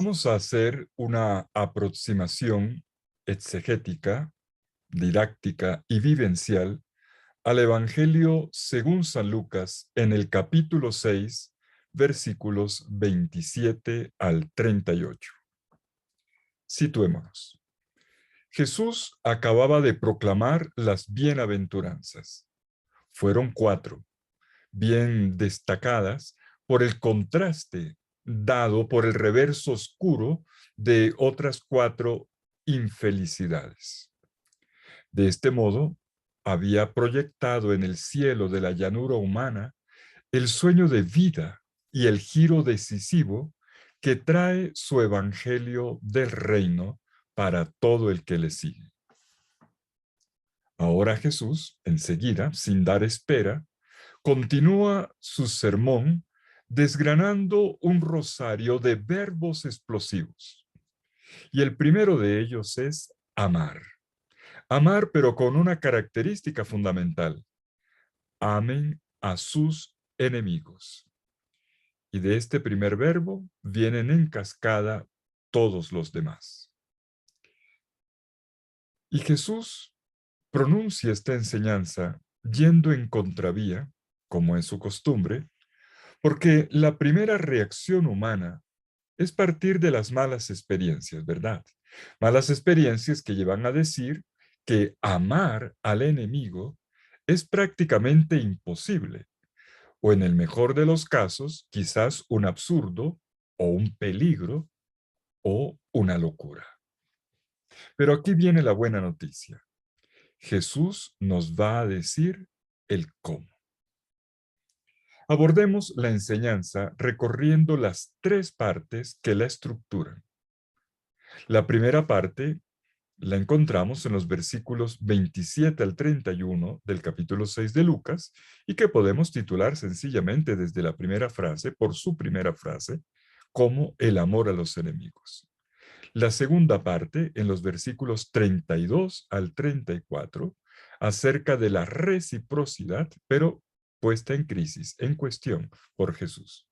Vamos a hacer una aproximación exegética, didáctica y vivencial al Evangelio según San Lucas en el capítulo 6, versículos 27 al 38. Situémonos. Jesús acababa de proclamar las bienaventuranzas. Fueron 4, bien destacadas por el contraste dado por el reverso oscuro de otras 4 infelicidades. De este modo, había proyectado en el cielo de la llanura humana el sueño de vida y el giro decisivo que trae su evangelio del reino para todo el que le sigue. Ahora Jesús, enseguida, sin dar espera, continúa su sermón desgranando un rosario de verbos explosivos. Y el primero de ellos es amar. Amar, pero con una característica fundamental. Amen a sus enemigos. Y de este primer verbo vienen en cascada todos los demás. Y Jesús pronuncia esta enseñanza yendo en contravía, como es su costumbre, porque la primera reacción humana es partir de las malas experiencias, ¿verdad? Malas experiencias que llevan a decir que amar al enemigo es prácticamente imposible, o en el mejor de los casos, quizás un absurdo, o un peligro, o una locura. Pero aquí viene la buena noticia. Jesús nos va a decir el cómo. Abordemos la enseñanza recorriendo las 3 partes que la estructuran. La primera parte la encontramos en los versículos 27 al 31 del capítulo 6 de Lucas y que podemos titular sencillamente desde la primera frase, por su primera frase, como el amor a los enemigos. La segunda parte, en los versículos 32 al 34, acerca de la reciprocidad, pero puesta en crisis, en cuestión por Jesús.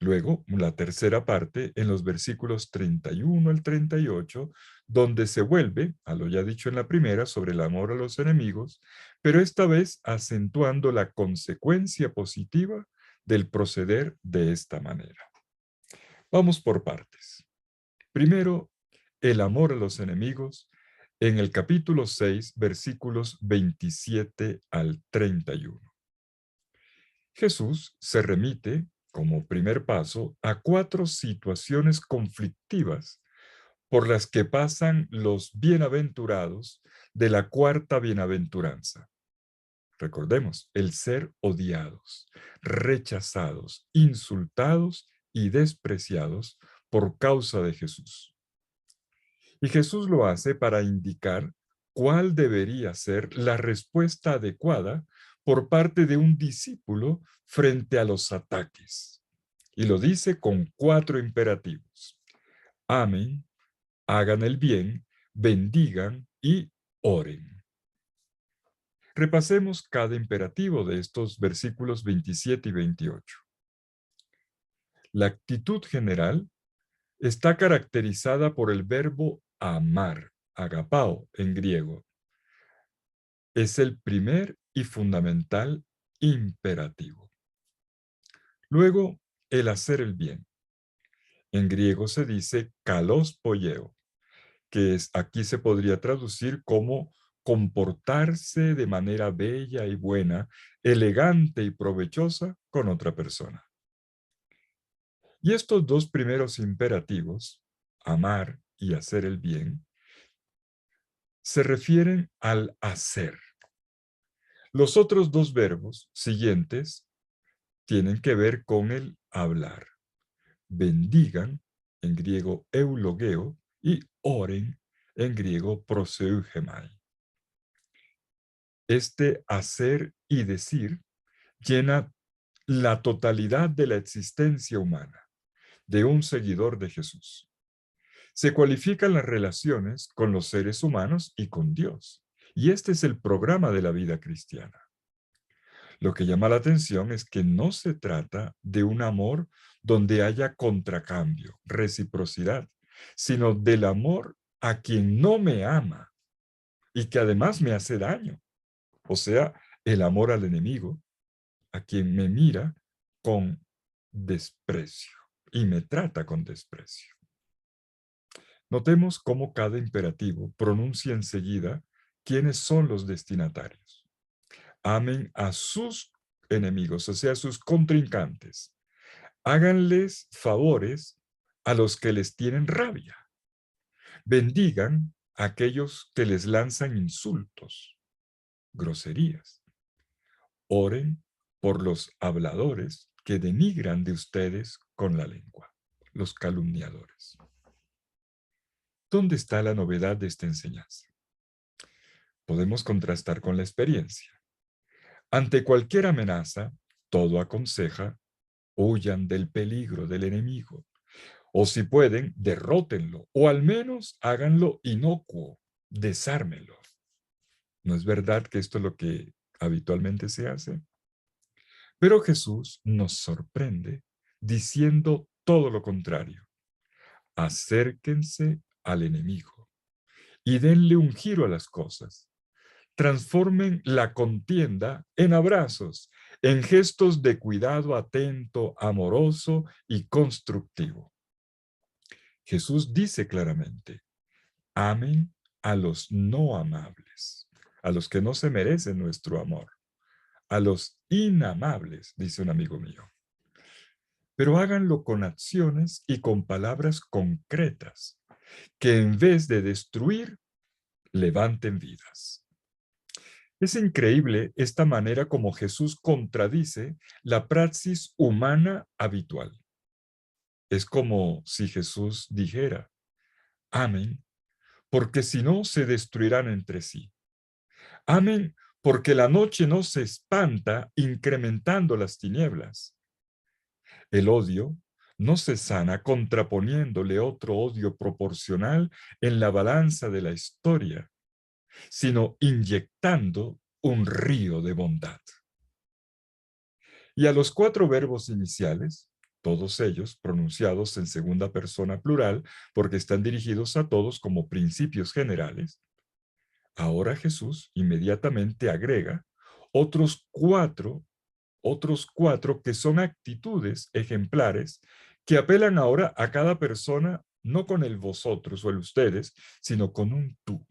Luego, la tercera parte, en los versículos 31 al 38, donde se vuelve, a lo ya dicho en la primera, sobre el amor a los enemigos, pero esta vez acentuando la consecuencia positiva del proceder de esta manera. Vamos por partes. Primero, el amor a los enemigos, en el capítulo 6, versículos 27 al 31. Jesús se remite, como primer paso, a 4 situaciones conflictivas por las que pasan los bienaventurados de la cuarta bienaventuranza. Recordemos, el ser odiados, rechazados, insultados y despreciados por causa de Jesús. Y Jesús lo hace para indicar cuál debería ser la respuesta adecuada por parte de un discípulo frente a los ataques. Y lo dice con 4 imperativos. Amen, hagan el bien, bendigan y oren. Repasemos cada imperativo de estos versículos 27 y 28. La actitud general está caracterizada por el verbo amar, agapao en griego. Es el primer y fundamental imperativo. Luego, el hacer el bien. En griego se dice kalos poieo, que aquí se podría traducir como comportarse de manera bella y buena, elegante y provechosa con otra persona. Y estos 2 primeros imperativos, amar y hacer el bien, se refieren al hacer. Los otros 2 verbos siguientes tienen que ver con el hablar. Bendigan, en griego eulogeo, y oren, en griego proseugemai. Este hacer y decir llena la totalidad de la existencia humana de un seguidor de Jesús. Se cualifican las relaciones con los seres humanos y con Dios. Y este es el programa de la vida cristiana. Lo que llama la atención es que no se trata de un amor donde haya contracambio, reciprocidad, sino del amor a quien no me ama y que además me hace daño. O sea, el amor al enemigo, a quien me mira con desprecio y me trata con desprecio. Notemos cómo cada imperativo pronuncia enseguida quiénes son los destinatarios. Amen a sus enemigos, o sea, a sus contrincantes. Háganles favores a los que les tienen rabia. Bendigan a aquellos que les lanzan insultos, groserías. Oren por los habladores que denigran de ustedes con la lengua, los calumniadores. ¿Dónde está la novedad de esta enseñanza? Podemos contrastar con la experiencia. Ante cualquier amenaza, todo aconseja, huyan del peligro del enemigo. O si pueden, derrótenlo, o al menos háganlo inocuo, desármenlo. ¿No es verdad que esto es lo que habitualmente se hace? Pero Jesús nos sorprende diciendo todo lo contrario. Acérquense al enemigo y denle un giro a las cosas. Transformen la contienda en abrazos, en gestos de cuidado atento, amoroso y constructivo. Jesús dice claramente, amen a los no amables, a los que no se merecen nuestro amor, a los inamables, dice un amigo mío. Pero háganlo con acciones y con palabras concretas, que en vez de destruir, levanten vidas. Es increíble esta manera como Jesús contradice la praxis humana habitual. Es como si Jesús dijera, amen, porque si no se destruirán entre sí. Amen, porque la noche no se espanta incrementando las tinieblas. El odio no se sana contraponiéndole otro odio proporcional en la balanza de la historia, sino inyectando un río de bondad. Y a los 4 verbos iniciales, todos ellos pronunciados en segunda persona plural, porque están dirigidos a todos como principios generales, ahora Jesús inmediatamente agrega otros cuatro que son actitudes ejemplares que apelan ahora a cada persona, no con el vosotros o el ustedes, sino con un tú.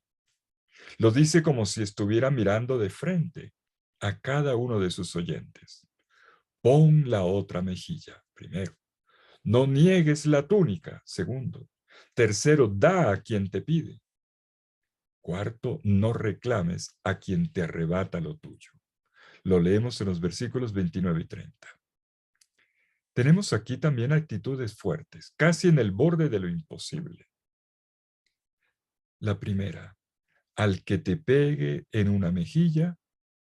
Lo dice como si estuviera mirando de frente a cada uno de sus oyentes. Pon la otra mejilla, primero. No niegues la túnica, segundo. Tercero, da a quien te pide. Cuarto, no reclames a quien te arrebata lo tuyo. Lo leemos en los versículos 29 y 30. Tenemos aquí también actitudes fuertes, casi en el borde de lo imposible. La primera, al que te pegue en una mejilla,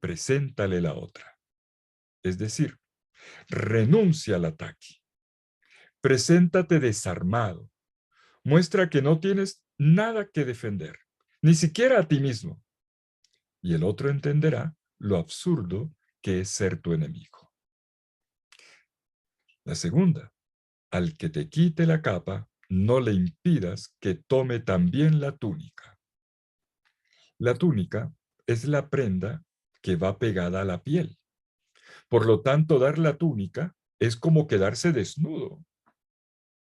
preséntale la otra. Es decir, renuncia al ataque. Preséntate desarmado. Muestra que no tienes nada que defender, ni siquiera a ti mismo. Y el otro entenderá lo absurdo que es ser tu enemigo. La segunda, al que te quite la capa, no le impidas que tome también la túnica. La túnica es la prenda que va pegada a la piel. Por lo tanto, dar la túnica es como quedarse desnudo.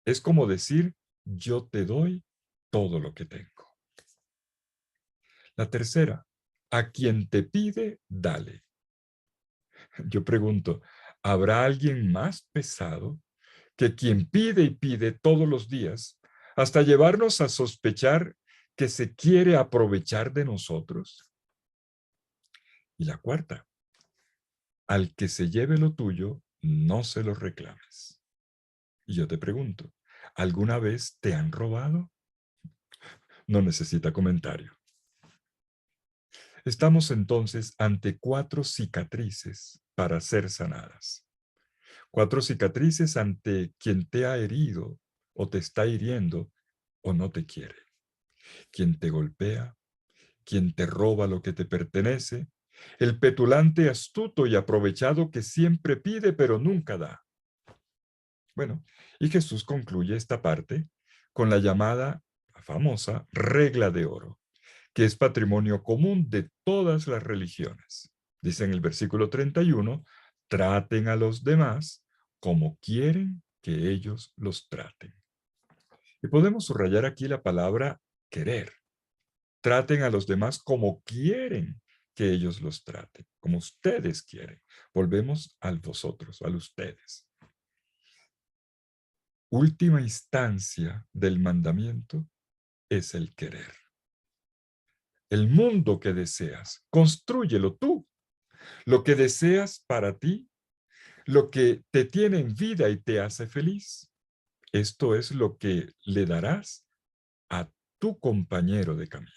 Es como decir, yo te doy todo lo que tengo. La tercera, a quien te pide, dale. Yo pregunto, ¿habrá alguien más pesado que quien pide y pide todos los días hasta llevarnos a sospechar que se quiere aprovechar de nosotros? Y la cuarta, al que se lleve lo tuyo, no se lo reclames. Y yo te pregunto, ¿alguna vez te han robado? No necesita comentario. Estamos entonces ante 4 cicatrices para ser sanadas. 4 cicatrices ante quien te ha herido o te está hiriendo o no te quiere. Quien te golpea, quien te roba lo que te pertenece El petulante astuto y aprovechado que siempre pide pero nunca da. Bueno, y Jesús concluye esta parte con la llamada, la famosa regla de oro, que es patrimonio común de todas las religiones. Dice en el versículo 31, traten a los demás como quieren que ellos los traten. Y podemos subrayar aquí la palabra querer. Traten a los demás como quieren que ellos los traten, como ustedes quieren. Volvemos al vosotros, al ustedes. Última instancia del mandamiento es el querer. El mundo que deseas, constrúyelo tú. Lo que deseas para ti, lo que te tiene en vida y te hace feliz. Esto es lo que le darás a tu compañero de camino.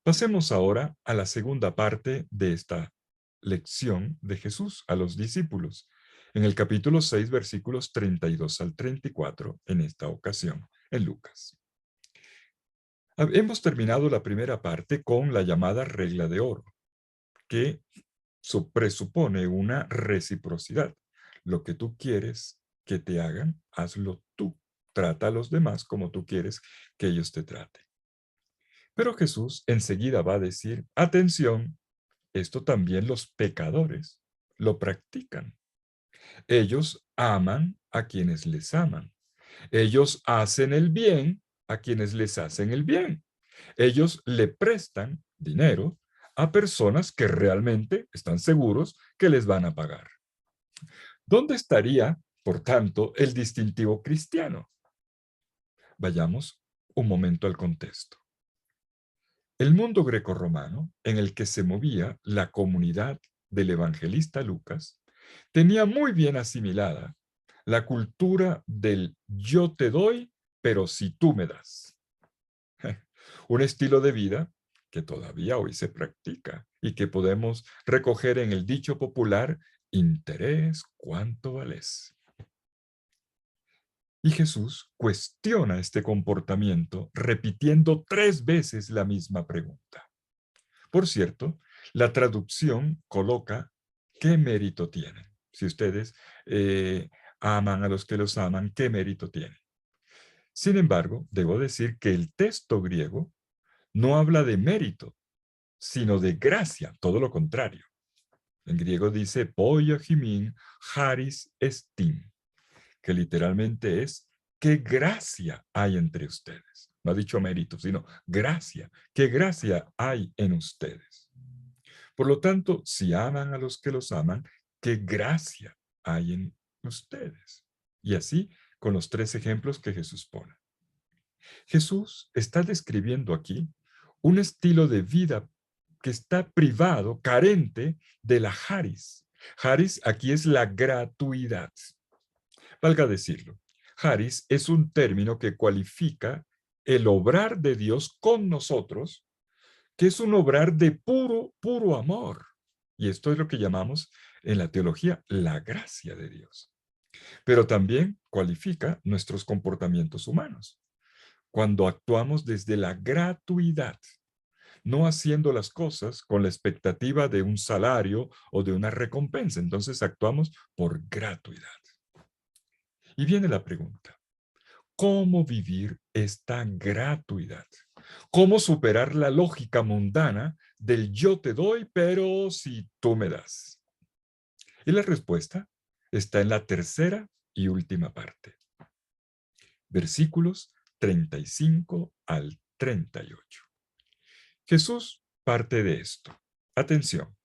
Pasemos ahora a la segunda parte de esta lección de Jesús a los discípulos, en el capítulo 6, versículos 32 al 34, en esta ocasión, en Lucas. Hemos terminado la primera parte con la llamada regla de oro, que presupone una reciprocidad. Lo que tú quieres que te hagan, hazlo tú. Trata a los demás como tú quieres que ellos te traten. Pero Jesús enseguida va a decir, atención, esto también los pecadores lo practican. Ellos aman a quienes les aman. Ellos hacen el bien a quienes les hacen el bien. Ellos le prestan dinero a personas que realmente están seguros que les van a pagar. ¿Dónde estaría, por tanto, el distintivo cristiano? Vayamos un momento al contexto. El mundo grecorromano en el que se movía la comunidad del evangelista Lucas tenía muy bien asimilada la cultura del yo te doy, pero si tú me das. Un estilo de vida que todavía hoy se practica y que podemos recoger en el dicho popular, interés cuánto vales. Y Jesús cuestiona este comportamiento repitiendo 3 veces la misma pregunta. Por cierto, la traducción coloca ¿qué mérito tienen? Si ustedes aman a los que los aman, ¿qué mérito tienen? Sin embargo, debo decir que el texto griego no habla de mérito, sino de gracia, todo lo contrario. En griego dice poia himin haris estin, que literalmente es qué gracia hay entre ustedes. No ha dicho mérito, sino gracia. ¿Qué gracia hay en ustedes? Por lo tanto, si aman a los que los aman, qué gracia hay en ustedes. Y así con los 3 ejemplos que Jesús pone. Jesús está describiendo aquí un estilo de vida que está privado, carente de la haris. Haris aquí es la gratuidad. Valga decirlo, haris es un término que cualifica el obrar de Dios con nosotros, que es un obrar de puro amor. Y esto es lo que llamamos en la teología la gracia de Dios. Pero también cualifica nuestros comportamientos humanos, cuando actuamos desde la gratuidad, no haciendo las cosas con la expectativa de un salario o de una recompensa. Entonces actuamos por gratuidad. Y viene la pregunta, ¿cómo vivir esta gratuidad? ¿Cómo superar la lógica mundana del yo te doy, pero si tú me das? Y la respuesta está en la tercera y última parte. Versículos 35 al 38. Jesús parte de esto. Atención,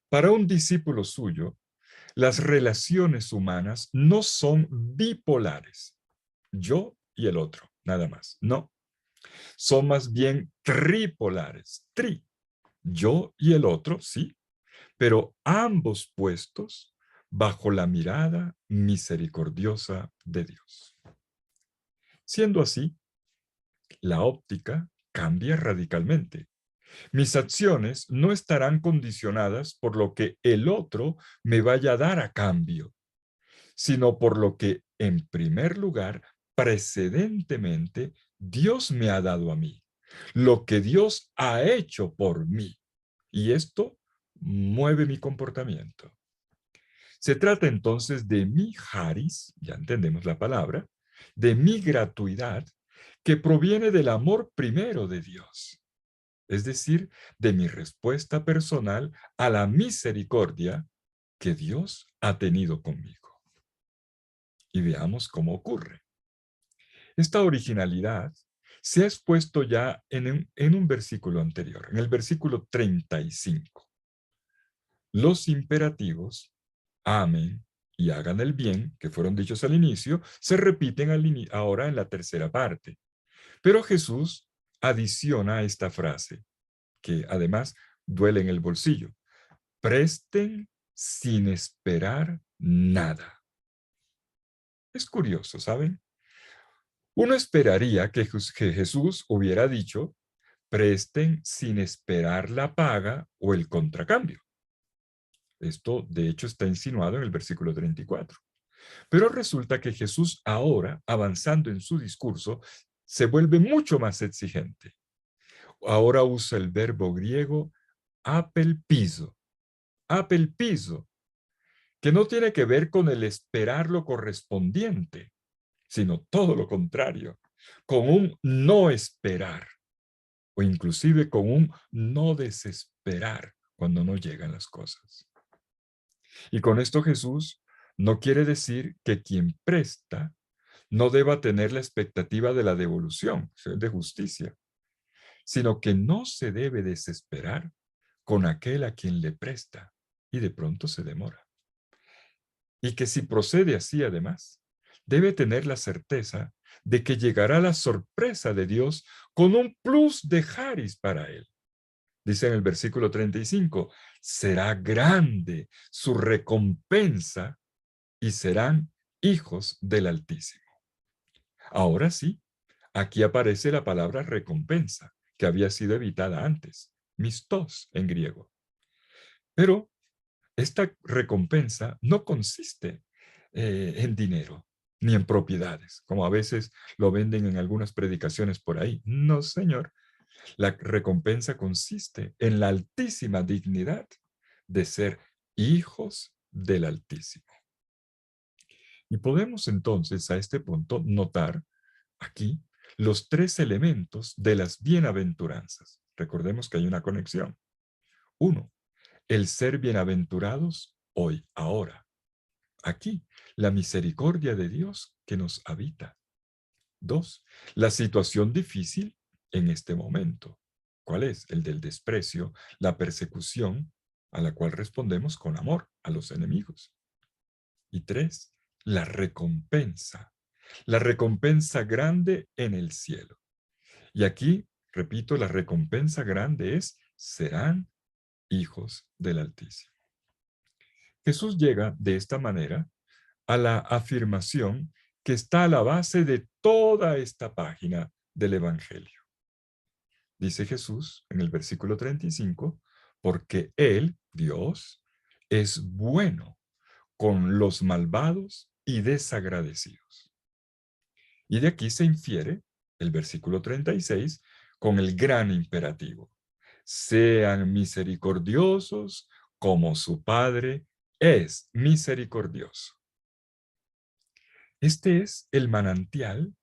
para un discípulo suyo, las relaciones humanas no son bipolares, yo y el otro, nada más. No, son más bien tripolares, yo y el otro, sí, pero ambos puestos bajo la mirada misericordiosa de Dios. Siendo así, la óptica cambia radicalmente. Mis acciones no estarán condicionadas por lo que el otro me vaya a dar a cambio, sino por lo que, en primer lugar, precedentemente, Dios me ha dado a mí, lo que Dios ha hecho por mí. y esto mueve mi comportamiento. Se trata entonces de mi charis, ya entendemos la palabra, de mi gratuidad, que proviene del amor primero de Dios, es decir, de mi respuesta personal a la misericordia que Dios ha tenido conmigo. Y veamos cómo ocurre. Esta originalidad se ha expuesto ya en un versículo anterior, en el versículo 35. Los imperativos, amen y hagan el bien, que fueron dichos al inicio, se repiten ahora en la tercera parte. Pero Jesús adiciona a esta frase, que además duele en el bolsillo. Presten sin esperar nada. Es curioso, ¿saben? Uno esperaría que Jesús hubiera dicho, presten sin esperar la paga o el contracambio. Esto, de hecho, está insinuado en el versículo 34. Pero resulta que Jesús ahora, avanzando en su discurso, se vuelve mucho más exigente. Ahora usa el verbo griego apelpizo, apelpizo, que no tiene que ver con el esperar lo correspondiente, sino todo lo contrario, con un no esperar o inclusive con un no desesperar cuando no llegan las cosas. Y con esto Jesús no quiere decir que quien presta no deba tener la expectativa de la devolución, de justicia, sino que no se debe desesperar con aquel a quien le presta y de pronto se demora. Y que si procede así además, debe tener la certeza de que llegará la sorpresa de Dios con un plus de charis para él. Dice en el versículo 35, será grande su recompensa y serán hijos del Altísimo. Ahora sí, aquí aparece la palabra recompensa, que había sido evitada antes, mistos en griego. Pero esta recompensa no consiste en dinero ni en propiedades, como a veces lo venden en algunas predicaciones por ahí. No, señor. La recompensa consiste en la altísima dignidad de ser hijos del Altísimo. Y podemos entonces a este punto notar aquí los tres elementos de las bienaventuranzas. Recordemos que hay una conexión. Uno, el ser bienaventurados hoy, ahora. Aquí, la misericordia de Dios que nos habita. Dos, la situación difícil en este momento. ¿Cuál es? El del desprecio, la persecución, a la cual respondemos con amor a los enemigos. Y tres, la recompensa grande en el cielo. Y aquí, repito, la recompensa grande es, serán hijos del Altísimo. Jesús llega de esta manera a la afirmación que está a la base de toda esta página del Evangelio. Dice Jesús en el versículo 35, porque Él, Dios, es bueno con los malvados y desagradecidos. Y de aquí se infiere el versículo 36 con el gran imperativo. Sean misericordiosos como su Padre es misericordioso. Este es el manantial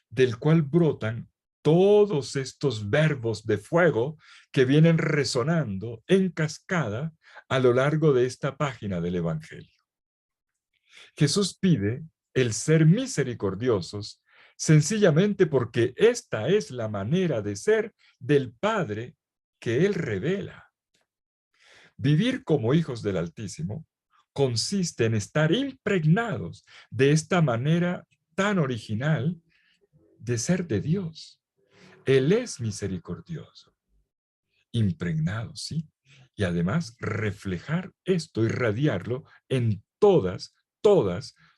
del cual brotan todos estos verbos de fuego que vienen resonando en cascada a lo largo de esta página del Evangelio. Jesús pide el ser misericordiosos sencillamente porque esta es la manera de ser del Padre que Él revela. Vivir como hijos del Altísimo consiste en estar impregnados de esta manera tan original de ser de Dios. Él es misericordioso, impregnado, ¿sí? Y además reflejar esto, irradiarlo en todas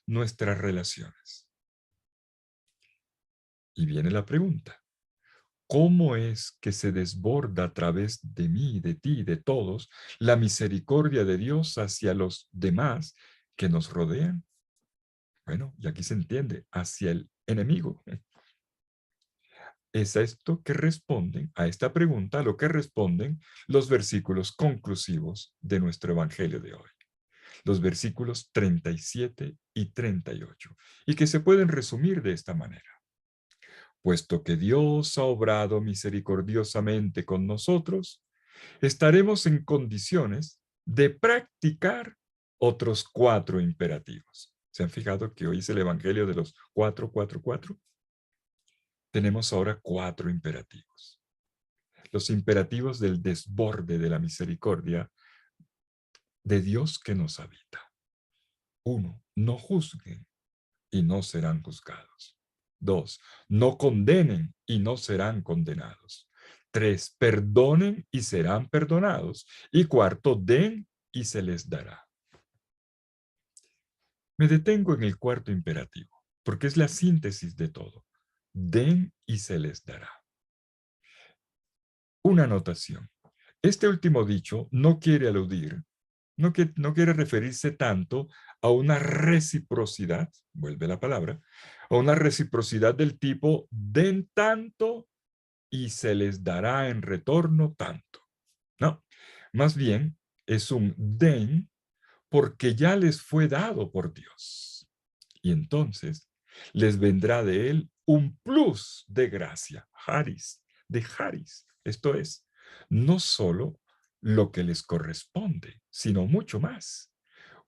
nuestras relaciones. Y viene la pregunta, ¿cómo es que se desborda a través de mí, de ti, de todos, la misericordia de Dios hacia los demás que nos rodean? Bueno, y aquí se entiende, hacia el enemigo. Es a esto que responden, a esta pregunta, a lo que responden los versículos conclusivos de nuestro Evangelio de hoy. Los versículos 37 y 38, y que se pueden resumir de esta manera. Puesto que Dios ha obrado misericordiosamente con nosotros, estaremos en condiciones de practicar otros 4 imperativos. ¿Se han fijado que hoy es el Evangelio de los 4, 4, 4? Tenemos ahora 4 imperativos. Los imperativos del desborde de la misericordia de Dios que nos habita. 1. No juzguen y no serán juzgados. 2. No condenen y no serán condenados. 3. Perdonen y serán perdonados. Y 4. Den y se les dará. Me detengo en el 4 imperativo, porque es la síntesis de todo. Den y se les dará. Una anotación. Este último dicho no quiere aludir, no quiere referirse tanto a una reciprocidad, vuelve la palabra, a una reciprocidad del tipo den tanto y se les dará en retorno tanto. No, más bien es un den porque ya les fue dado por Dios. Y entonces les vendrá de él un plus de gracia, haris, de haris. Esto es, no solo lo que les corresponde, sino mucho más.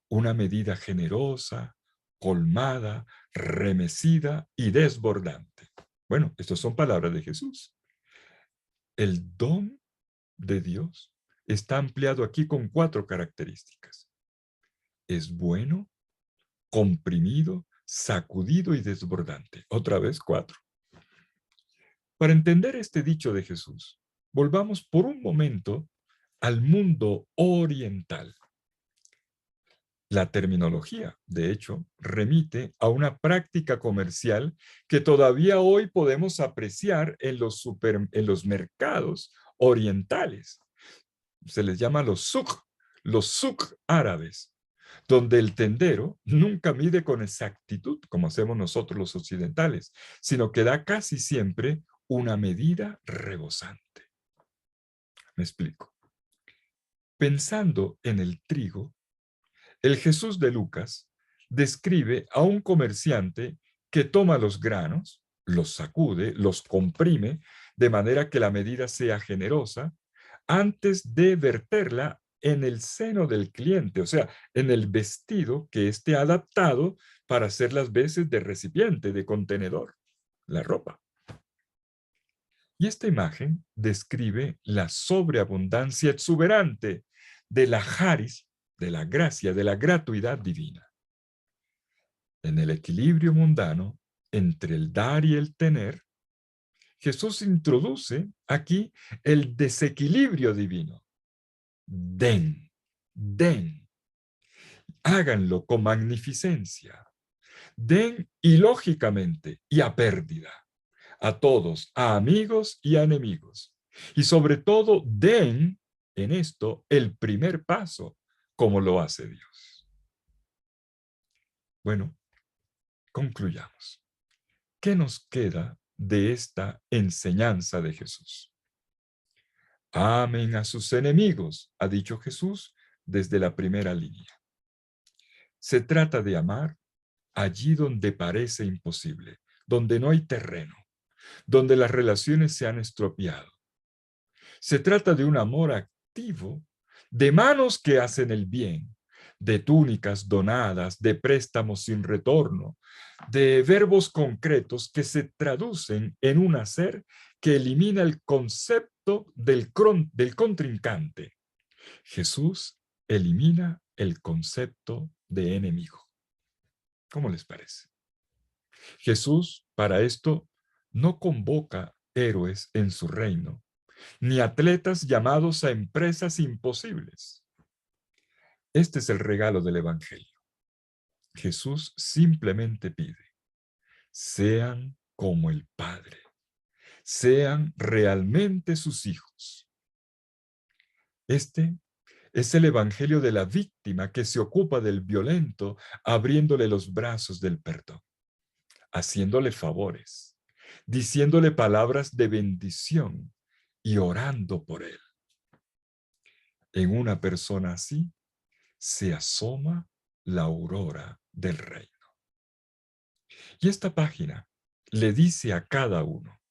Una medida generosa, colmada, remecida y desbordante. Bueno, estas son palabras de Jesús. El don de Dios está ampliado aquí con 4 características. Es bueno, comprimido, sacudido y desbordante. Otra vez 4. Para entender este dicho de Jesús, volvamos por un momento al mundo oriental. La terminología, de hecho, remite a una práctica comercial que todavía hoy podemos apreciar en los mercados orientales. Se les llama los suk árabes, donde el tendero nunca mide con exactitud, como hacemos nosotros los occidentales, sino que da casi siempre una medida rebosante. Me explico. Pensando en el trigo, el Jesús de Lucas describe a un comerciante que toma los granos, los sacude, los comprime, de manera que la medida sea generosa, antes de verterla en el seno del cliente, o sea, en el vestido que esté adaptado para hacer las veces de recipiente, de contenedor, la ropa. Y esta imagen describe la sobreabundancia exuberante de la charis, de la gracia, de la gratuidad divina. En el equilibrio mundano entre el dar y el tener, Jesús introduce aquí el desequilibrio divino. Den, den, háganlo con magnificencia. Den ilógicamente y a pérdida, a todos, a amigos y a enemigos. Y sobre todo, den en esto el primer paso, como lo hace Dios. Bueno, concluyamos. ¿Qué nos queda de esta enseñanza de Jesús? Amen a sus enemigos, ha dicho Jesús desde la primera línea. Se trata de amar allí donde parece imposible, donde no hay terreno, donde las relaciones se han estropeado. Se trata de un amor activo, de manos que hacen el bien, de túnicas donadas, de préstamos sin retorno, de verbos concretos que se traducen en un hacer que elimina el concepto del contrincante. Jesús elimina el concepto de enemigo. ¿Cómo les parece? Jesús, para esto, no convoca héroes en su reino, ni atletas llamados a empresas imposibles. Este es el regalo del Evangelio. Jesús simplemente pide, sean como el Padre, sean realmente sus hijos. Este es el Evangelio de la víctima que se ocupa del violento, abriéndole los brazos del perdón, haciéndole favores, diciéndole palabras de bendición y orando por él. En una persona así se asoma la aurora del reino. Y esta página le dice a cada uno: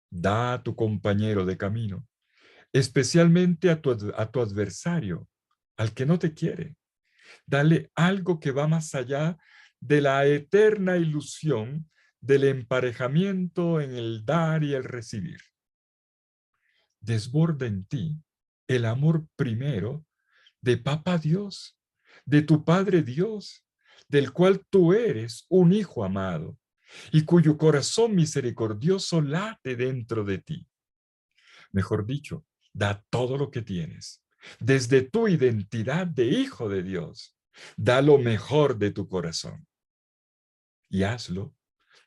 da a tu compañero de camino, especialmente a tu adversario, al que no te quiere. Dale algo que va más allá de la eterna ilusión del emparejamiento en el dar y el recibir. Desborda en ti el amor primero de Papá Dios, de tu Padre Dios, del cual tú eres un hijo amado y cuyo corazón misericordioso late dentro de ti. Mejor dicho, da todo lo que tienes, desde tu identidad de hijo de Dios. Da lo mejor de tu corazón y hazlo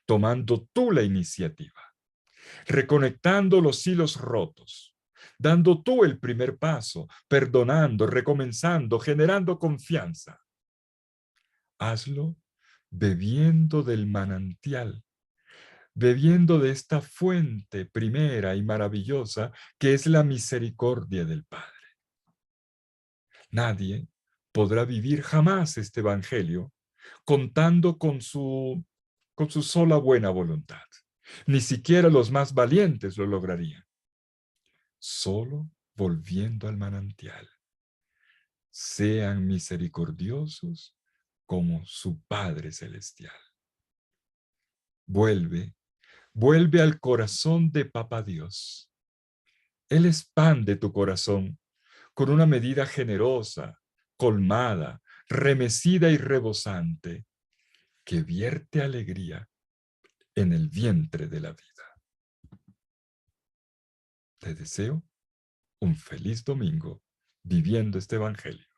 tomando tú la iniciativa, reconectando los hilos rotos, dando tú el primer paso, perdonando, recomenzando, generando confianza. Hazlo bebiendo del manantial, bebiendo de esta fuente primera y maravillosa que es la misericordia del Padre. Nadie podrá vivir jamás este evangelio contando con su sola buena voluntad. Ni siquiera los más valientes lo lograrían. Solo volviendo al manantial. Sean misericordiosos como su Padre Celestial. Vuelve, vuelve al corazón de Papá Dios. Él expande tu corazón con una medida generosa, colmada, remecida y rebosante, que vierte alegría en el vientre de la vida. Te deseo un feliz domingo viviendo este evangelio.